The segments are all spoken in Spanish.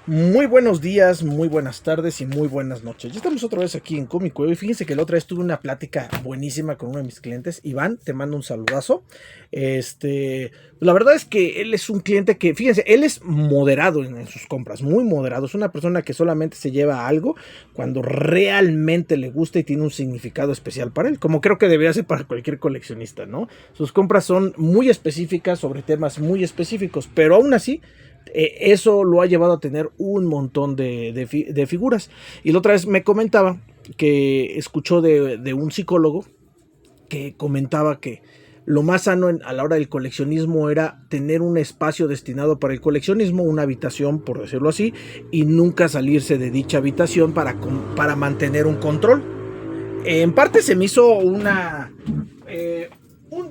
Muy buenos días, muy buenas tardes y muy buenas noches. Ya estamos otra vez aquí en Cómico y fíjense que la otra vez tuve una plática buenísima con uno de mis clientes. Iván, te mando un saludazo. La verdad es que él es un cliente que, fíjense, él es moderado en sus compras, muy moderado. Es una persona que solamente se lleva algo cuando realmente le gusta y tiene un significado especial para él, como creo que debería ser para cualquier coleccionista, ¿no? Sus compras son muy específicas sobre temas muy específicos, pero aún así eso lo ha llevado a tener un montón de figuras. Y la otra vez me comentaba que escuchó de un psicólogo que comentaba que lo más sano a la hora del coleccionismo era tener un espacio destinado para el coleccionismo, una habitación, por decirlo así, y nunca salirse de dicha habitación para mantener un control. En parte se me hizo un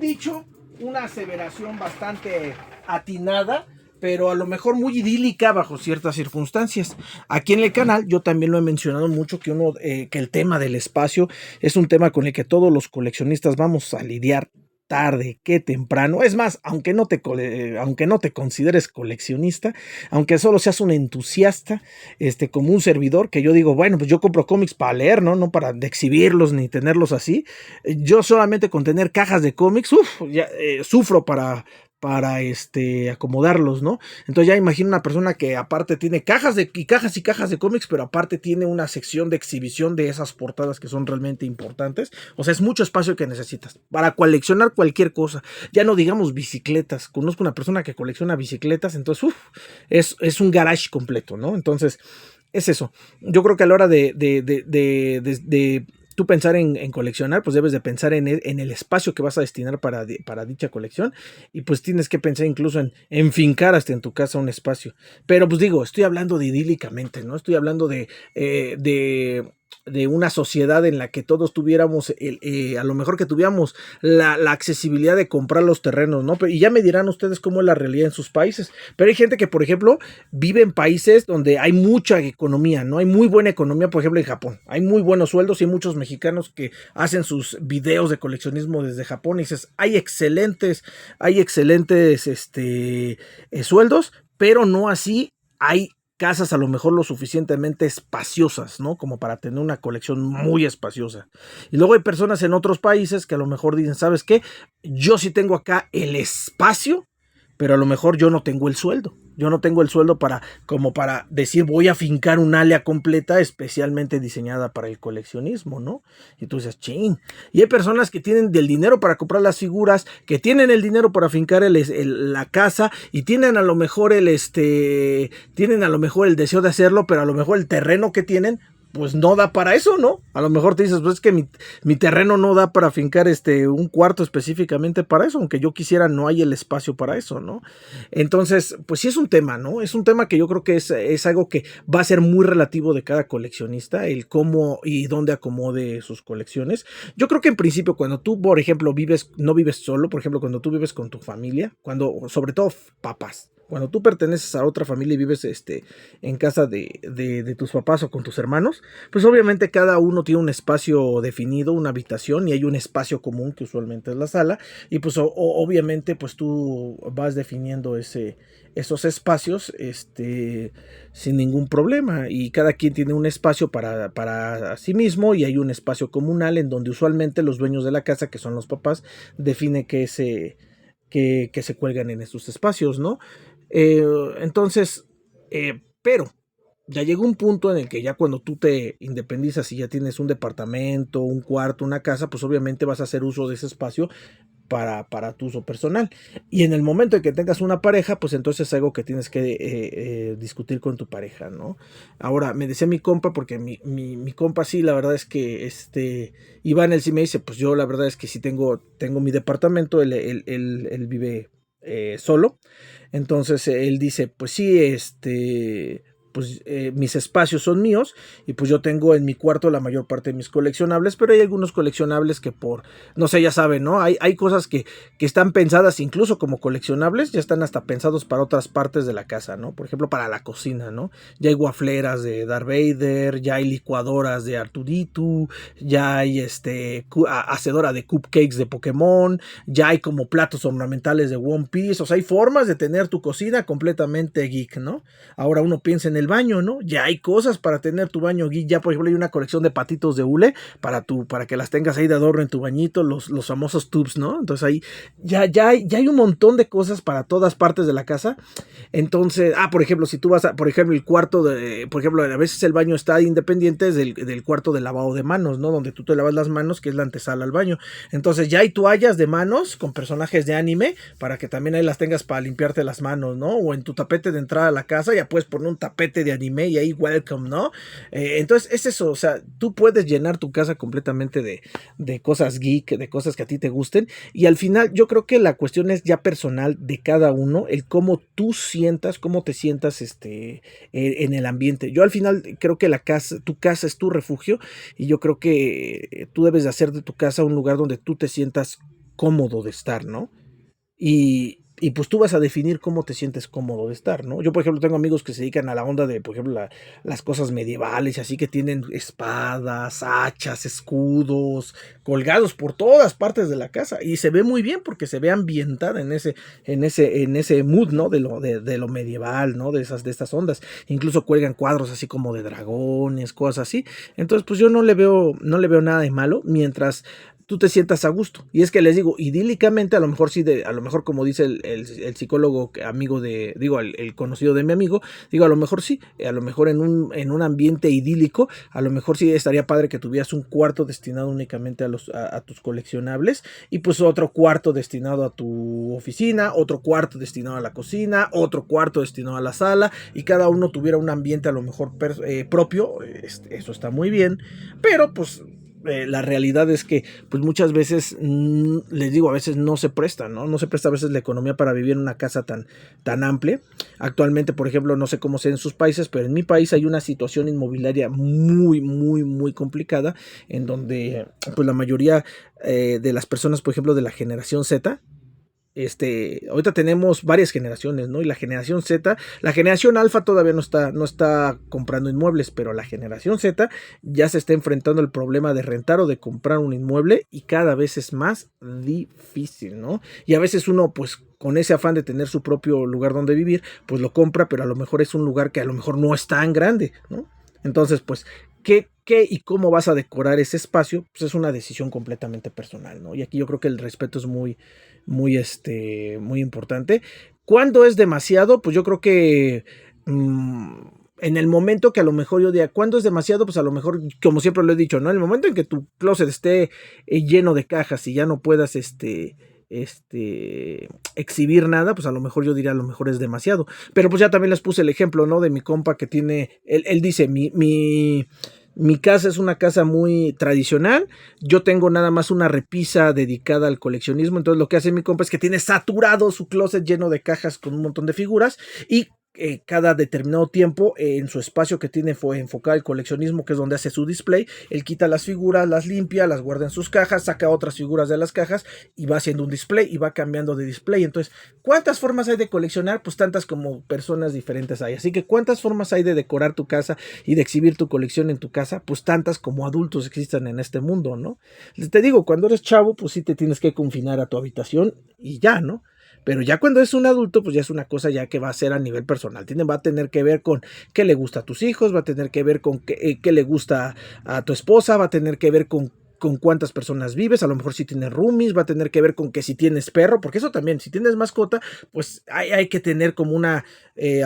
dicho, una aseveración bastante atinada, pero a lo mejor muy idílica bajo ciertas circunstancias. Aquí en el canal yo también lo he mencionado mucho que el tema del espacio es un tema con el que todos los coleccionistas vamos a lidiar tarde que temprano. Es más, aunque no te consideres coleccionista, aunque solo seas un entusiasta, como un servidor, que yo digo, bueno, pues yo compro cómics para leer, no para exhibirlos ni tenerlos así. Yo solamente con tener cajas de cómics, ya sufro para acomodarlos, ¿no? Entonces ya imagino una persona que aparte tiene cajas y cajas de cómics, pero aparte tiene una sección de exhibición de esas portadas que son realmente importantes. O sea, es mucho espacio que necesitas para coleccionar cualquier cosa. Ya no digamos bicicletas. Conozco una persona que colecciona bicicletas, entonces es un garage completo, ¿no? Entonces, es eso. Yo creo que a la hora de tú pensar en coleccionar, pues debes de pensar en el espacio que vas a destinar para dicha colección, y pues tienes que pensar incluso en fincar hasta en tu casa un espacio. Pero pues digo, estoy hablando de idílicamente, ¿no? Estoy hablando de una sociedad en la que todos tuviéramos, a lo mejor que tuviéramos la accesibilidad de comprar los terrenos, ¿no? Y ya me dirán ustedes cómo es la realidad en sus países. Pero hay gente que, por ejemplo, vive en países donde hay mucha economía, ¿no? Hay muy buena economía, por ejemplo, en Japón. Hay muy buenos sueldos y hay muchos mexicanos que hacen sus videos de coleccionismo desde Japón y dices, hay excelentes sueldos, pero no así hay casas a lo mejor lo suficientemente espaciosas, ¿no? Como para tener una colección muy espaciosa. Y luego hay personas en otros países que a lo mejor dicen, ¿sabes qué? Yo sí tengo acá el espacio, pero a lo mejor yo no tengo el sueldo. Yo no tengo el sueldo como para decir voy a fincar un área completa especialmente diseñada para el coleccionismo, ¿no? Y tú dices, ching. Y hay personas que tienen del dinero para comprar las figuras, que tienen el dinero para fincar la casa y tienen a lo mejor tienen a lo mejor el deseo de hacerlo, pero a lo mejor el terreno que tienen pues no da para eso, ¿no? A lo mejor te dices, pues es que mi terreno no da para fincar un cuarto específicamente para eso, aunque yo quisiera, no hay el espacio para eso, ¿no? Entonces, pues sí es un tema, ¿no? Es un tema que yo creo que es algo que va a ser muy relativo de cada coleccionista, el cómo y dónde acomode sus colecciones. Yo creo que en principio, cuando tú, por ejemplo, no vives solo, por ejemplo, cuando tú vives con tu familia, sobre todo papás, cuando tú perteneces a otra familia y vives en casa de tus papás o con tus hermanos, pues obviamente cada uno tiene un espacio definido, una habitación, y hay un espacio común que usualmente es la sala, y pues obviamente pues tú vas definiendo esos espacios sin ningún problema, y cada quien tiene un espacio para sí mismo, y hay un espacio comunal en donde usualmente los dueños de la casa, que son los papás, definen que se cuelgan en esos espacios, ¿no? Entonces, pero ya llegó un punto en el que ya cuando tú te independizas y ya tienes un departamento, un cuarto, una casa, pues obviamente vas a hacer uso de ese espacio para tu uso personal. Y en el momento en que tengas una pareja, pues entonces es algo que tienes que discutir con tu pareja, ¿no? Ahora, me decía mi compa, porque mi compa sí, la verdad es que Iván, él sí me dice, pues yo la verdad es que sí tengo mi departamento, él vive solo. Entonces él dice, pues sí, pues mis espacios son míos, y pues yo tengo en mi cuarto la mayor parte de mis coleccionables, pero hay algunos coleccionables que no sé, ya saben, ¿no? Hay cosas que están pensadas incluso como coleccionables, ya están hasta pensados para otras partes de la casa, ¿no? Por ejemplo, para la cocina, ¿no? Ya hay wafleras de Darth Vader, ya hay licuadoras de Arturito, ya hay hacedora de cupcakes de Pokémon, ya hay como platos ornamentales de One Piece, o sea, hay formas de tener tu cocina completamente geek, ¿no? Ahora uno piensa en el baño, ¿no? Ya hay cosas para tener tu baño geek. Ya, por ejemplo, hay una colección de patitos de hule para que las tengas ahí de adorno en tu bañito, los famosos tubs, ¿no? Entonces ahí ya hay un montón de cosas para todas partes de la casa. Entonces, por ejemplo, si tú vas a, por ejemplo, el cuarto por ejemplo, a veces el baño está independiente del cuarto de lavado de manos, ¿no? Donde tú te lavas las manos, que es la antesala al baño. Entonces ya hay toallas de manos con personajes de anime para que también ahí las tengas para limpiarte las manos, ¿no? O en tu tapete de entrada a la casa ya puedes poner un tapete de anime y ahí welcome, ¿no? Entonces es eso, o sea, tú puedes llenar tu casa completamente de cosas geek, de cosas que a ti te gusten, y al final yo creo que la cuestión es ya personal de cada uno, el cómo tú sientas, cómo te sientas en el ambiente. Yo al final creo que tu casa es tu refugio, y yo creo que tú debes de hacer de tu casa un lugar donde tú te sientas cómodo de estar, ¿no? Y pues tú vas a definir cómo te sientes cómodo de estar, ¿no? Yo, por ejemplo, tengo amigos que se dedican a la onda de, por ejemplo, las cosas medievales, y así, que tienen espadas, hachas, escudos, colgados por todas partes de la casa. Y se ve muy bien porque se ve ambientada en ese mood, ¿no? De lo medieval, ¿no? De estas ondas. Incluso cuelgan cuadros así como de dragones, cosas así. Entonces, pues yo no le veo nada de malo mientras tú te sientas a gusto. Y es que les digo, idílicamente, a lo mejor sí, a lo mejor, como dice el psicólogo amigo el conocido de mi amigo, digo, a lo mejor sí, a lo mejor en un ambiente idílico, a lo mejor sí estaría padre que tuvieras un cuarto destinado únicamente a tus coleccionables, y pues otro cuarto destinado a tu oficina, otro cuarto destinado a la cocina, otro cuarto destinado a la sala, y cada uno tuviera un ambiente a lo mejor propio. Eso está muy bien, pero pues la realidad es que pues muchas veces, les digo, a veces no se presta, ¿no? No se presta a veces la economía para vivir en una casa tan amplia. Actualmente, por ejemplo, no sé cómo sea en sus países, pero en mi país hay una situación inmobiliaria muy, muy, muy complicada, en donde pues la mayoría de las personas, por ejemplo, de la generación Z, ahorita tenemos varias generaciones, ¿no? Y la generación alfa todavía no está comprando inmuebles, pero la generación Z ya se está enfrentando al problema de rentar o de comprar un inmueble, y cada vez es más difícil, ¿no? Y a veces uno, pues, con ese afán de tener su propio lugar donde vivir, pues lo compra, pero a lo mejor es un lugar que a lo mejor no es tan grande, ¿no? Entonces, pues, ¿qué y cómo vas a decorar ese espacio? Pues es una decisión completamente personal, ¿no? Y aquí yo creo que el respeto es muy, muy, muy importante. ¿Cuándo es demasiado? Pues yo creo que en el momento que a lo mejor yo diga, ¿cuándo es demasiado? Pues a lo mejor, como siempre lo he dicho, ¿no? En el momento en que tu closet esté lleno de cajas y ya no puedas, exhibir nada, pues a lo mejor yo diría, a lo mejor es demasiado. Pero pues ya también les puse el ejemplo, ¿no? De mi compa que él dice, mi casa es una casa muy tradicional. Yo tengo nada más una repisa dedicada al coleccionismo. Entonces lo que hace mi compa es que tiene saturado su closet lleno de cajas con un montón de figuras, y cada determinado tiempo, en su espacio que tiene fue enfocado al coleccionismo, que es donde hace su display, él quita las figuras, las limpia, las guarda en sus cajas, saca otras figuras de las cajas y va haciendo un display y va cambiando de display. Entonces, ¿cuántas formas hay de coleccionar? Pues tantas como personas diferentes hay. Así que, ¿cuántas formas hay de decorar tu casa y de exhibir tu colección en tu casa? Pues tantas como adultos existen en este mundo, ¿no? Te digo, cuando eres chavo, pues sí te tienes que confinar a tu habitación y ya, ¿no? Pero ya cuando es un adulto, pues ya es una cosa ya que va a ser a nivel personal. Va a tener que ver con qué le gusta a tus hijos, va a tener que ver con qué le gusta a tu esposa, va a tener que ver con cuántas personas vives, a lo mejor si tienes roomies, va a tener que ver con que si tienes perro, porque eso también, si tienes mascota, pues hay que tener como a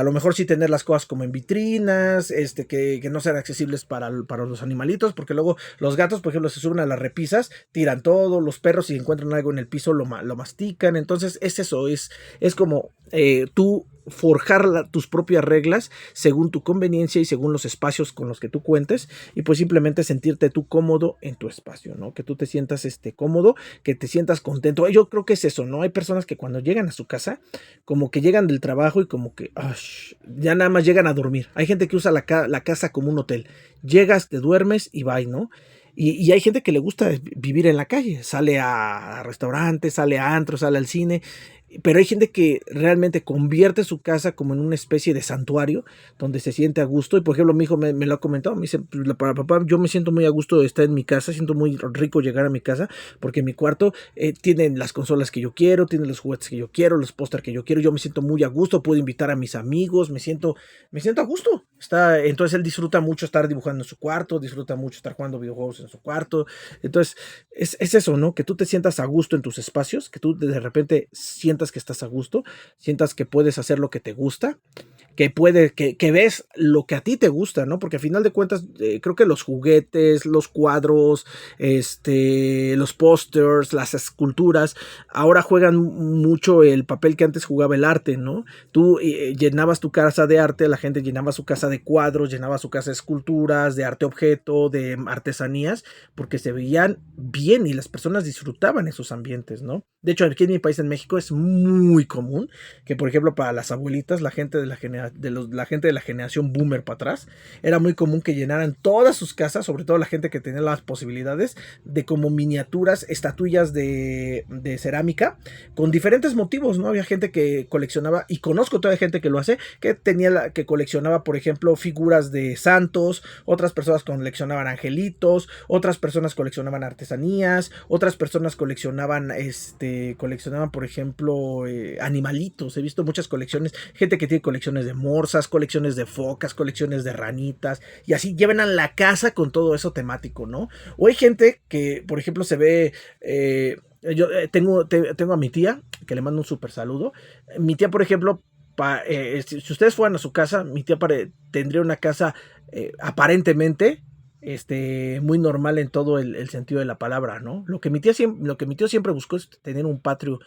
lo mejor sí tener las cosas como en vitrinas, que no sean accesibles para los animalitos, porque luego los gatos, por ejemplo, se suben a las repisas, tiran todo, los perros si encuentran algo en el piso lo mastican. Entonces es eso, es como tú forjar tus propias reglas según tu conveniencia y según los espacios con los que tú cuentes, y pues simplemente sentirte tú cómodo en tu espacio, ¿no? Que tú te sientas cómodo, que te sientas contento. Yo creo que es eso, ¿no? Hay personas que cuando llegan a su casa, como que llegan del trabajo y como que ya nada más llegan a dormir. Hay gente que usa la casa como un hotel. Llegas, te duermes y bye, ¿no? Y hay gente que le gusta vivir en la calle, sale a restaurantes, sale a antros, sale al cine. Pero hay gente que realmente convierte su casa como en una especie de santuario donde se siente a gusto. Y por ejemplo, mi hijo me lo ha comentado. Me dice, "Pues, para papá, yo me siento muy a gusto de estar en mi casa. Siento muy rico llegar a mi casa porque mi cuarto tiene las consolas que yo quiero, tiene los juguetes que yo quiero, los póster que yo quiero. Yo me siento muy a gusto. Puedo invitar a mis amigos. Me siento a gusto. Entonces él disfruta mucho estar dibujando en su cuarto, disfruta mucho estar jugando videojuegos en su cuarto. Entonces es eso, ¿no? Que tú te sientas a gusto en tus espacios, que tú de repente sientas que estás a gusto, sientas que puedes hacer lo que te gusta, que ves lo que a ti te gusta, ¿no? Porque al final de cuentas, creo que los juguetes, los cuadros, los pósters, las esculturas, ahora juegan mucho el papel que antes jugaba el arte, ¿no? Tú llenabas tu casa de arte, la gente llenaba su casa de cuadros, llenaba su casa de esculturas, de arte objeto, de artesanías, porque se veían bien y las personas disfrutaban esos ambientes, ¿no? De hecho, aquí en mi país, en México, es muy común que, por ejemplo, para las abuelitas, la gente la gente de la generación boomer para atrás, era muy común que llenaran todas sus casas, sobre todo la gente que tenía las posibilidades, de como miniaturas, estatuillas de cerámica, con diferentes motivos, ¿no? Había gente que coleccionaba, y conozco todavía gente que lo hace, que coleccionaba, por ejemplo, figuras de santos, otras personas coleccionaban angelitos, otras personas coleccionaban artesanías, otras personas coleccionaban, por ejemplo, animalitos. He visto muchas colecciones, gente que tiene colecciones de morsas, colecciones de focas, colecciones de ranitas, y así llevan a la casa con todo eso temático, ¿no? O hay gente que, por ejemplo, se ve... yo tengo a mi tía, que le mando un súper saludo. Mi tía, por ejemplo, si ustedes fueran a su casa, mi tía tendría una casa aparentemente muy normal en todo el sentido de la palabra, ¿no? Lo que mi tío siempre buscó es tener un patio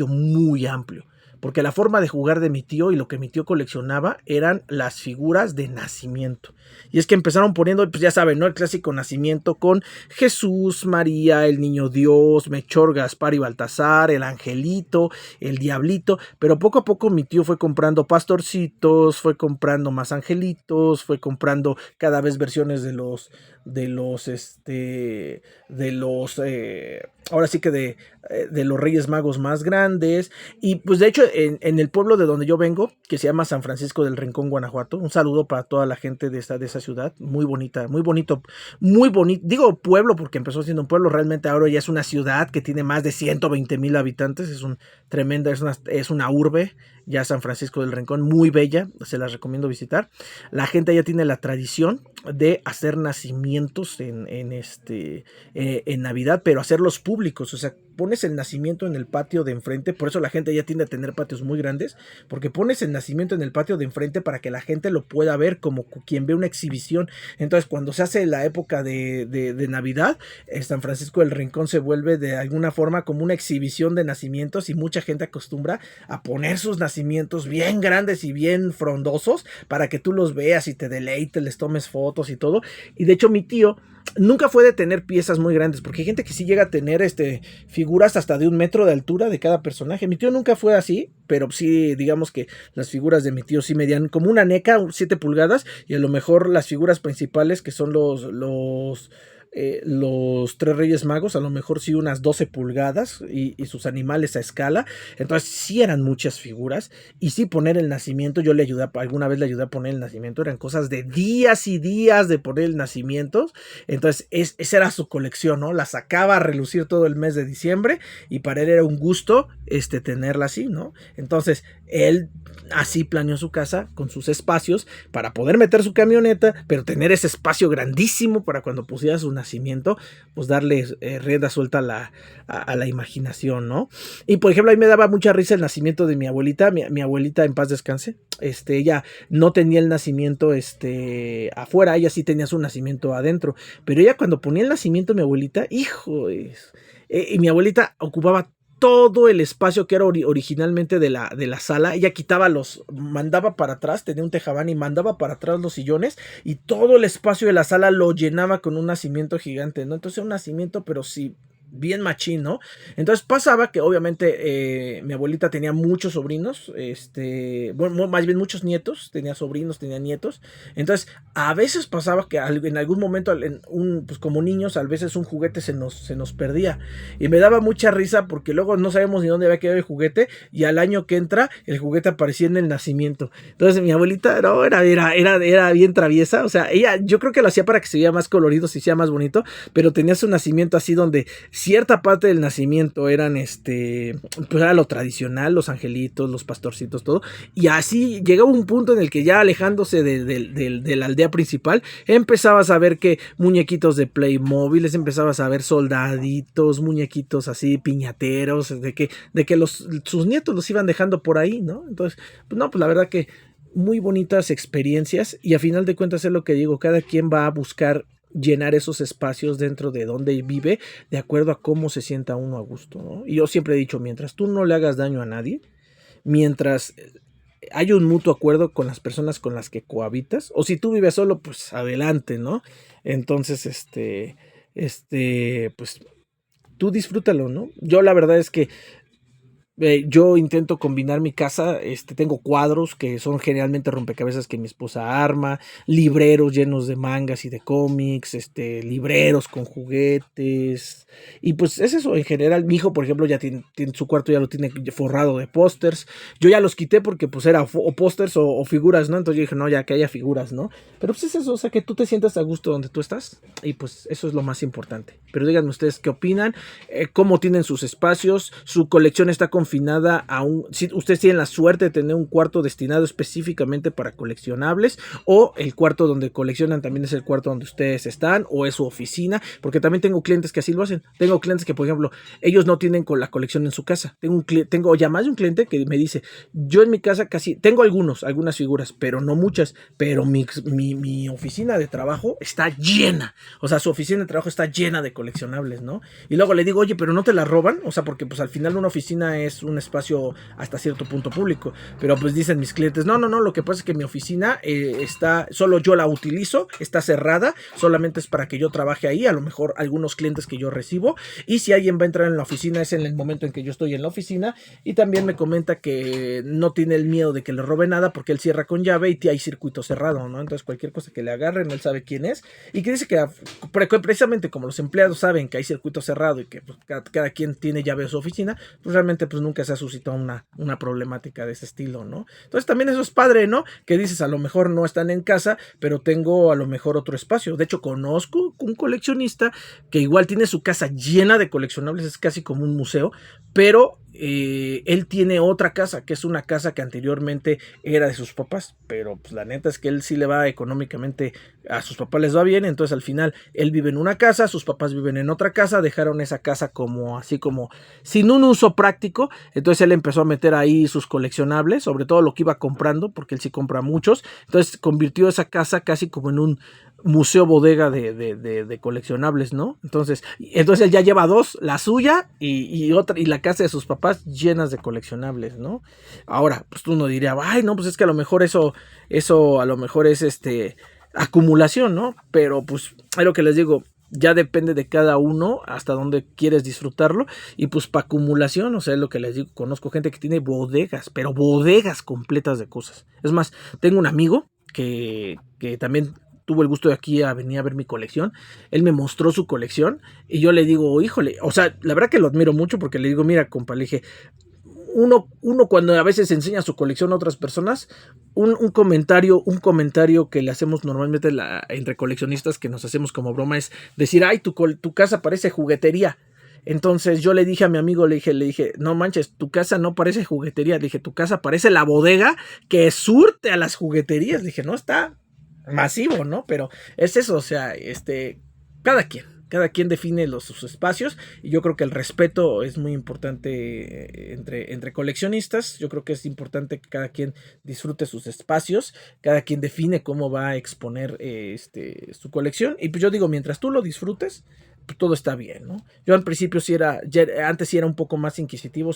muy amplio. Porque la forma de jugar de mi tío y lo que mi tío coleccionaba eran las figuras de nacimiento. Y es que empezaron poniendo, pues ya saben, ¿no? El clásico nacimiento con Jesús, María, el niño Dios, Melchor, Gaspar y Baltasar, el angelito, el diablito. Pero poco a poco mi tío fue comprando pastorcitos, fue comprando más angelitos, fue comprando cada vez versiones ahora sí que de los Reyes Magos más grandes. Y pues de hecho en el pueblo de donde yo vengo, que se llama San Francisco del Rincón, Guanajuato, un saludo para toda la gente de esa ciudad, muy bonita, muy bonito, digo pueblo porque empezó siendo un pueblo, realmente ahora ya es una ciudad que tiene más de 120,000 habitantes, es una urbe, ya San Francisco del Rincón, muy bella, se las recomiendo visitar. La gente ya tiene la tradición de hacer nacimientos en Navidad, pero hacerlos públicos, o sea, pones el nacimiento en el patio de enfrente, por eso la gente ya tiende a tener patios muy grandes, porque pones el nacimiento en el patio de enfrente para que la gente lo pueda ver como quien ve una exhibición. Entonces, cuando se hace la época de Navidad, San Francisco del Rincón se vuelve de alguna forma como una exhibición de nacimientos y mucha gente acostumbra a poner sus nacimientos bien grandes y bien frondosos para que tú los veas y te deleites, les tomes fotos y todo. Y de hecho mi tío nunca fue de tener piezas muy grandes, porque hay gente que sí llega a tener figuras hasta de 1 metro de altura de cada personaje. Mi tío nunca fue así, pero sí, digamos que las figuras de mi tío sí medían como una neca, 7 pulgadas, y a lo mejor las figuras principales, que son los 3 Reyes Magos, a lo mejor sí unas 12 pulgadas y sus animales a escala. Entonces sí eran muchas figuras, y sí poner el nacimiento, alguna vez le ayudé a poner el nacimiento, eran cosas de días y días de poner el nacimiento. Entonces esa era su colección, ¿no? La sacaba a relucir todo el mes de diciembre, y para él era un gusto tenerla así, ¿no? Entonces él así planeó su casa con sus espacios para poder meter su camioneta, pero tener ese espacio grandísimo para cuando pusiera su nacimiento, pues darle rienda suelta a la imaginación, ¿no? Y por ejemplo, a mí me daba mucha risa el nacimiento de mi abuelita, mi abuelita en paz descanse. Ella no tenía el nacimiento afuera, ella sí tenía su nacimiento adentro, pero ella cuando ponía el nacimiento mi abuelita, hijo, y mi abuelita ocupaba todo el espacio que era originalmente de la sala. Ella mandaba para atrás, tenía un tejabán y mandaba para atrás los sillones, y todo el espacio de la sala lo llenaba con un nacimiento gigante, ¿no? Entonces un nacimiento, pero sí bien machín, ¿no? Entonces pasaba que obviamente mi abuelita tenía muchos sobrinos, bueno, más bien muchos nietos, tenía sobrinos, tenía nietos. Entonces a veces pasaba que en algún momento, pues como niños, a veces un juguete se nos perdía. Y me daba mucha risa porque luego no sabemos ni dónde había quedado el juguete y al año que entra el juguete aparecía en el nacimiento. Entonces mi abuelita no, era bien traviesa, o sea, ella yo creo que lo hacía para que se viera más colorido, se hiciera más bonito, pero tenía su nacimiento así donde cierta parte del nacimiento eran pues era lo tradicional, los angelitos, los pastorcitos, todo, y así llegaba un punto en el que ya alejándose de la aldea principal, empezabas a ver que muñequitos de Playmobil, empezabas a ver soldaditos, muñequitos así, piñateros, de que sus nietos los iban dejando por ahí, ¿no? Entonces, pues no, pues la verdad que muy bonitas experiencias y a final de cuentas es lo que digo, cada quien va a buscar llenar esos espacios dentro de donde vive de acuerdo a cómo se sienta uno a gusto, ¿no? Y yo siempre he dicho, mientras tú no le hagas daño a nadie, mientras hay un mutuo acuerdo con las personas con las que cohabitas, o si tú vives solo, pues adelante, ¿no? Entonces, pues tú disfrútalo, ¿no? Yo la verdad es que yo intento combinar mi casa, tengo cuadros que son generalmente rompecabezas que mi esposa arma, libreros llenos de mangas y de cómics, libreros con juguetes, y pues es eso en general. Mi hijo, por ejemplo, ya tiene su cuarto, ya lo tiene forrado de pósters. Yo ya los quité porque pues era o pósters o figuras, ¿no? Entonces yo dije, no, ya que haya figuras, ¿no? Pero pues es eso, o sea, que tú te sientas a gusto donde tú estás, y pues eso es lo más importante. Pero díganme ustedes qué opinan, cómo tienen sus espacios, su colección está confinada a si ustedes tienen la suerte de tener un cuarto destinado específicamente para coleccionables, o el cuarto donde coleccionan también es el cuarto donde ustedes están, o es su oficina, porque también tengo clientes que así lo hacen. Tengo clientes que, por ejemplo, ellos no tienen con la colección en su casa. Tengo ya más de un cliente que me dice, yo en mi casa casi, tengo algunas figuras, pero no muchas, pero mi oficina de trabajo está llena, o sea, su oficina de trabajo está llena de coleccionables, ¿no? Y luego le digo, oye, pero no te la roban, o sea, porque pues al final una oficina es un espacio hasta cierto punto público, pero pues dicen mis clientes, no, lo que pasa es que mi oficina solo yo la utilizo, está cerrada, solamente es para que yo trabaje ahí, a lo mejor algunos clientes que yo recibo, y si alguien va a entrar en la oficina es en el momento en que yo estoy en la oficina. Y también me comenta que no tiene el miedo de que le robe nada porque él cierra con llave y hay circuito cerrado, ¿no? Entonces cualquier cosa que le agarren, él sabe quién es, y que dice que precisamente como los empleados saben que hay circuito cerrado y que pues, cada quien tiene llave de su oficina, pues realmente pues nunca se ha suscitado una problemática de ese estilo, ¿no? Entonces también eso es padre, ¿no? Que dices, a lo mejor no están en casa, pero tengo a lo mejor otro espacio. De hecho, conozco un coleccionista que igual tiene su casa llena de coleccionables, es casi como un museo, pero él tiene otra casa, que es una casa que anteriormente era de sus papás, pero pues la neta es que él sí le va económicamente, a sus papás les va bien, entonces al final él vive en una casa, sus papás viven en otra casa, dejaron esa casa como así como sin un uso práctico, entonces él empezó a meter ahí sus coleccionables, sobre todo lo que iba comprando, porque él sí compra muchos, entonces convirtió esa casa casi como en un museo bodega de coleccionables, ¿no? Entonces él ya lleva dos, la suya y otra, y la casa de sus papás llenas de coleccionables, ¿no? Ahora, pues tú no dirías, ay, no, pues es que a lo mejor eso a lo mejor es acumulación, ¿no? Pero pues es lo que les digo, ya depende de cada uno hasta dónde quieres disfrutarlo, y pues para acumulación, o sea, es lo que les digo, conozco gente que tiene bodegas, pero bodegas completas de cosas. Es más, tengo un amigo que también tuvo el gusto de aquí a venir a ver mi colección. Él me mostró su colección y yo le digo, híjole, o sea, la verdad que lo admiro mucho porque le digo, mira, compa, le dije, uno cuando a veces enseña su colección a otras personas, un comentario que le hacemos normalmente entre coleccionistas, que nos hacemos como broma, es decir, ay, tu casa parece juguetería. Entonces yo le dije a mi amigo, le dije, no manches, tu casa no parece juguetería. Le dije, tu casa parece la bodega que surte a las jugueterías. Le dije, no, está masivo, ¿no? Pero es eso, o sea, cada quien define sus espacios, y yo creo que el respeto es muy importante entre coleccionistas. Yo creo que es importante que cada quien disfrute sus espacios, cada quien define cómo va a exponer su colección, y pues yo digo, mientras tú lo disfrutes, pues, todo está bien, ¿no? Yo al principio sí antes sí era un poco más inquisitivo,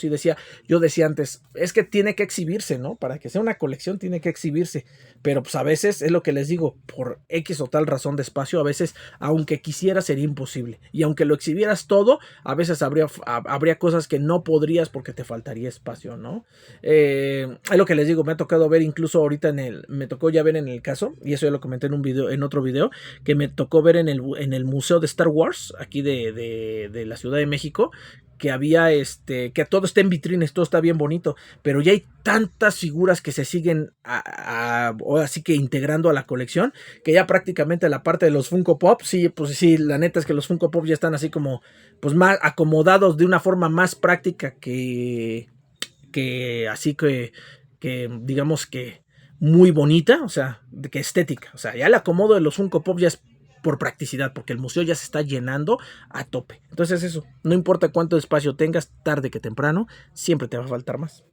yo decía antes, es que tiene que exhibirse, ¿no? Para que sea una colección tiene que exhibirse, pero pues a veces es lo que les digo, por X o tal razón de espacio, a veces, aunque quisiera, sería imposible, y aunque lo exhibieras todo, a veces habría cosas que no podrías porque te faltaría espacio, ¿no? Es lo que les digo, me ha tocado ver incluso ahorita me tocó ya ver en el caso, y eso ya lo comenté en otro video, que me tocó ver en el museo de Star Wars, aquí de la Ciudad de México, que había que todo está en vitrines, todo está bien bonito, pero ya hay tantas figuras que se siguen o así que integrando a la colección, que ya prácticamente la parte de los Funko Pop, sí, pues sí, la neta es que los Funko Pop ya están así como, pues más acomodados de una forma más práctica que así que digamos que muy bonita, o sea, que estética, o sea, ya el acomodo de los Funko Pop ya es por practicidad, porque el museo ya se está llenando a tope. Entonces eso, no importa cuánto espacio tengas, tarde que temprano, siempre te va a faltar más.